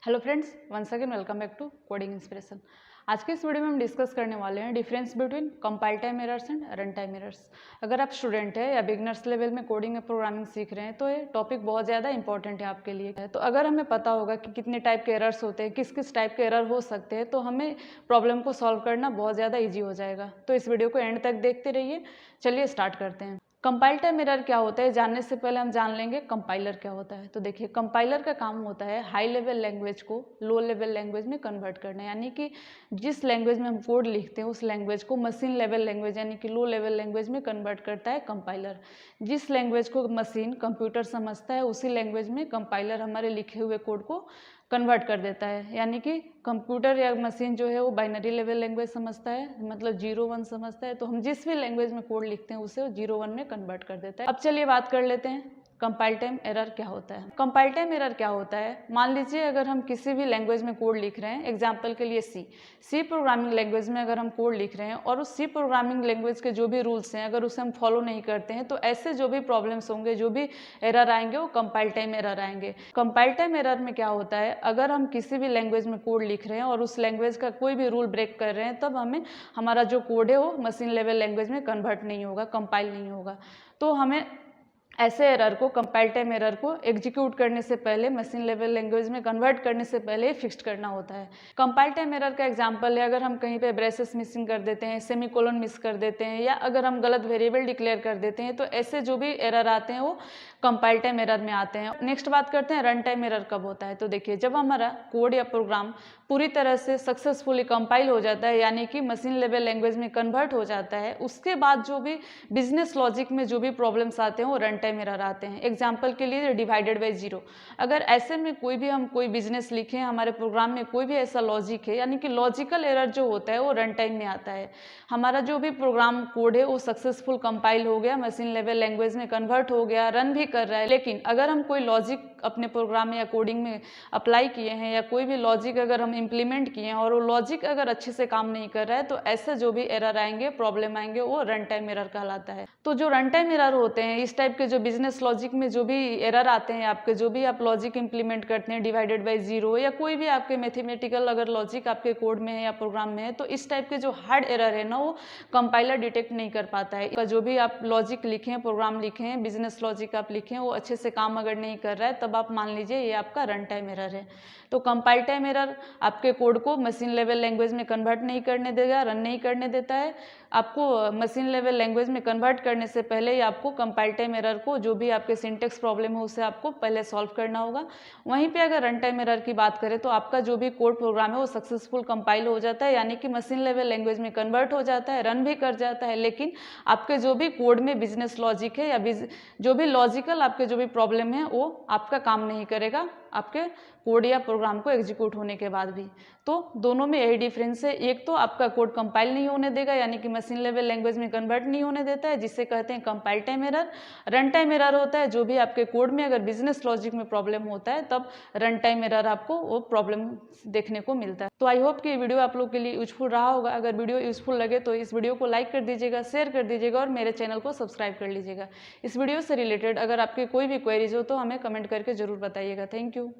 Hello friends, once again welcome back to coding inspiration. आज के इस वीडियो में हम डिस्कस करने वाले हैं difference between compile time errors and run time errors. अगर आप स्टूडेंट है या बिगनर्स लेवल में कोडिंग या प्रोग्रामिंग सीख रहे हैं तो ये टॉपिक बहुत ज़्यादा इंपॉर्टेंट है आपके लिए। तो अगर हमें पता होगा कि कितने टाइप के एरर्स होते हैं, किस किस टाइप के एरर हो सकते हैं, तो हमें प्रॉब्लम को सॉल्व करना बहुत ज़्यादा ईजी हो जाएगा। तो इस वीडियो को एंड तक देखते रहिए। चलिए स्टार्ट करते हैं। कंपाइल टाइम एरर क्या होता है जानने से पहले हम जान लेंगे कंपाइलर क्या होता है। तो देखिए, कंपाइलर का काम होता है हाई लेवल लैंग्वेज को लो लेवल लैंग्वेज में कन्वर्ट करना, यानी कि जिस लैंग्वेज में हम कोड लिखते हैं उस लैंग्वेज को मशीन लेवल लैंग्वेज यानी कि लो लेवल लैंग्वेज में कन्वर्ट करता है कंपाइलर। जिस लैंग्वेज को मशीन कंप्यूटर समझता है उसी लैंग्वेज में कंपाइलर हमारे लिखे हुए कोड को कन्वर्ट कर देता है। यानी कि कंप्यूटर या मशीन जो है वो बाइनरी लेवल लैंग्वेज समझता है, मतलब 0-1 समझता है, तो हम जिस भी लैंग्वेज में कोड लिखते हैं उसे 0-1 में कन्वर्ट कर देता है। अब चलिए बात कर लेते हैं कंपाइल टाइम एरर क्या होता है। कंपाइल टाइम एरर क्या होता है, मान लीजिए अगर हम किसी भी लैंग्वेज में कोड लिख रहे हैं, एग्जाम्पल के लिए सी प्रोग्रामिंग लैंग्वेज में अगर हम कोड लिख रहे हैं और उस सी प्रोग्रामिंग लैंग्वेज के जो भी रूल्स हैं अगर उसे हम फॉलो नहीं करते हैं तो ऐसे जो भी प्रॉब्लम्स होंगे, जो भी एरर आएंगे, वो कंपाइल टाइम एरर आएंगे। कंपाइल टाइम एरर में क्या होता है, अगर हम किसी भी लैंग्वेज में कोड लिख रहे हैं और उस लैंग्वेज का कोई भी रूल ब्रेक कर रहे हैं, तब हमारा जो कोड है वो मशीन लेवल लैंग्वेज में कन्वर्ट नहीं होगा, कंपाइल नहीं होगा। तो हमें ऐसे एरर को, कंपाइल टाइम एरर को एग्जीक्यूट करने से पहले, मशीन लेवल लैंग्वेज में कन्वर्ट करने से पहले फिक्स करना होता है। कंपाइल टाइम एरर का एग्जांपल है, अगर हम कहीं पे ब्रेसेस मिसिंग कर देते हैं, सेमीकोलन मिस कर देते हैं, या अगर हम गलत वेरिएबल डिक्लेयर कर देते हैं, तो ऐसे जो भी एरर आते हैं वो कंपाइल टाइम एरर में आते हैं। नेक्स्ट बात करते हैं रन टाइम एरर कब होता है। तो देखिए, जब हमारा कोड या प्रोग्राम पूरी तरह से सक्सेसफुली कंपाइल हो जाता है, यानी कि मशीन लेवल लैंग्वेज में कन्वर्ट हो जाता है, उसके बाद जो भी बिजनेस लॉजिक में जो भी प्रॉब्लम्स आते हैं वो रन टाइम एरर आते हैं। एग्जाम्पल के लिए डिवाइडेड बाई 0, अगर ऐसे में कोई बिजनेस लिखे, हमारे प्रोग्राम में कोई भी ऐसा लॉजिक है, यानी कि लॉजिकल एरर जो होता है वो रन टाइम में आता है। हमारा जो भी प्रोग्राम कोड है वो सक्सेसफुल कंपाइल हो गया, मशीन लेवल लैंग्वेज में कन्वर्ट हो गया, रन भी कर रहा है, लेकिन अगर हम कोई लॉजिक अपने प्रोग्राम में या कोडिंग में अप्लाई किए हैं या कोई भी लॉजिक अगर हम इम्प्लीमेंट किए हैं और वो लॉजिक अगर अच्छे से काम नहीं कर रहा है, तो ऐसे जो भी एरर आएंगे, प्रॉब्लम आएंगे, वो रन टाइम एरर कहलाता है। तो जो रन टाइम एरर होते हैं, इस टाइप के जो बिजनेस लॉजिक में जो भी एरर आते हैं आपके, जो भी आप लॉजिक इंप्लीमेंट करते हैं, डिवाइडेड बाई 0 या कोई भी आपके मैथमेटिकल अगर लॉजिक आपके कोड में है या प्रोग्राम में है, तो इस टाइप के जो हार्ड एरर है ना, वो कंपाइलर डिटेक्ट नहीं कर पाता है। जो भी आप लॉजिक लिखे हैं, प्रोग्राम लिखे हैं, बिजनेस लॉजिक आप लिखे हैं, वो अच्छे से काम अगर नहीं कर रहा है, तब आप मान लीजिए ये आपका रन टाइम एरर है। तो कंपाइल टाइम एरर आपके कोड को मशीन लेवल लैंग्वेज में कन्वर्ट नहीं करने देगा, रन नहीं करने देता है। आपको मशीन लेवल लैंग्वेज में कन्वर्ट करने से पहले ही आपको कंपाइल टाइम एरर को, जो भी आपके सिंटेक्स प्रॉब्लम है उसे आपको पहले सॉल्व करना होगा। वहीं पे अगर रन टाइम एरर की बात करें तो आपका जो भी कोड प्रोग्राम है वो सक्सेसफुल कंपाइल हो जाता है, यानी कि मशीन लेवल लैंग्वेज में कन्वर्ट हो जाता है, रन भी कर जाता है, लेकिन आपके जो भी कोड में बिजनेस लॉजिक है या जो भी लॉजिकल आपके जो भी प्रॉब्लम है वो आपका काम नहीं करेगा आपके कोड या प्रोग्राम को एग्जीक्यूट होने के बाद भी। तो दोनों में यही डिफरेंस है। एक तो आपका कोड कंपाइल नहीं होने देगा, यानी कि मशीन लेवल लैंग्वेज में कन्वर्ट नहीं होने देता है, जिसे कहते हैं compile time error. Run time error होता है जो भी आपके कोड में अगर बिजनेस लॉजिक में प्रॉब्लम होता है, तब रन टाइम एरर आपको वो प्रॉब्लम देखने को मिलता है। तो आई होप कि ये वीडियो आप लोग के लिए यूजफुल रहा होगा। अगर वीडियो यूजफुल लगे तो इस वीडियो को लाइक कर दीजिएगा, शेयर कर दीजिएगा और मेरे चैनल को सब्सक्राइब कर लीजिएगा। इस वीडियो से रिलेटेड अगर आपकी कोई भी क्वेरीज हो तो हमें कमेंट करके जरूर बताइएगा। Thank you.